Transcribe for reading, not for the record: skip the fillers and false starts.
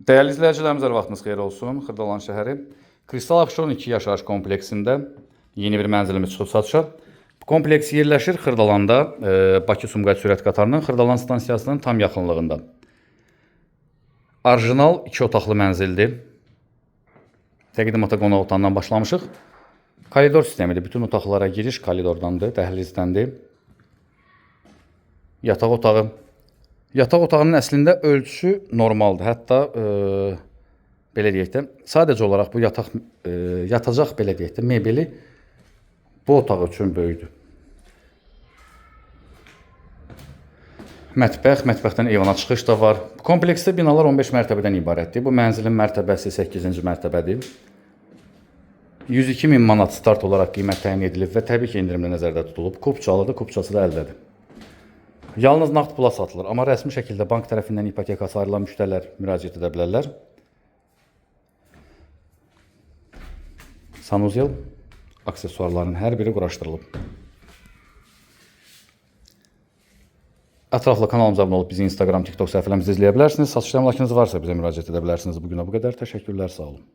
Dəyərli izləyicilərimiz, hər vaxtınız xeyir olsun. Xırdalan şəhəri Kristal Abşeron 2 yaşayış kompleksində yeni bir mənzilimiz çıxıb satışa. Bu kompleks yerləşir Xırdalanda, Bakı-Sumqayıt sürət qatarının Xırdalan stansiyasının tam yaxınlığında. Orijinal 2 otaqlı mənzildir. Təqdimata qonaq otağından başlamışıq. Koridor sistemidir. Bütün otaqlara giriş koridordandır, dəhlizdəndir. Yataq otağı. Yataq otağının əslində ölçüsü normaldır. Hətta belə deyək də, sadəcə olaraq bu yatacaq belə deyək də, mebeli bu otaq üçün böyükdür. Mətbəx, mətbəxdən eyvana çıxış da var. Bu kompleksdə binalar 15 mərtəbədən ibarətdir. Bu mənzilin mərtəbəsi 8-ci mərtəbədir. 102 min manat start olaraq qiymət təyin edilib və təbii ki, indirimlə nəzərdə tutulub. Kupçalıdır, kupçası da əldədir. Yalnız nağd pula satılır, amma rəsmi şəkildə bank tərəfindən ipotekası ayrılan müştərilər müraciət edə bilərlər. Sanuzel aksesuarların hər biri quraşdırılıb. Ətraflı kanalımıza abunə olub bizi Instagram, TikTok səhifələrimizdə izləyə bilərsiniz. Satış əmlakınız varsa bizə müraciət edə bilərsiniz. Bugünə bu qədər. Təşəkkürlər, sağ olun.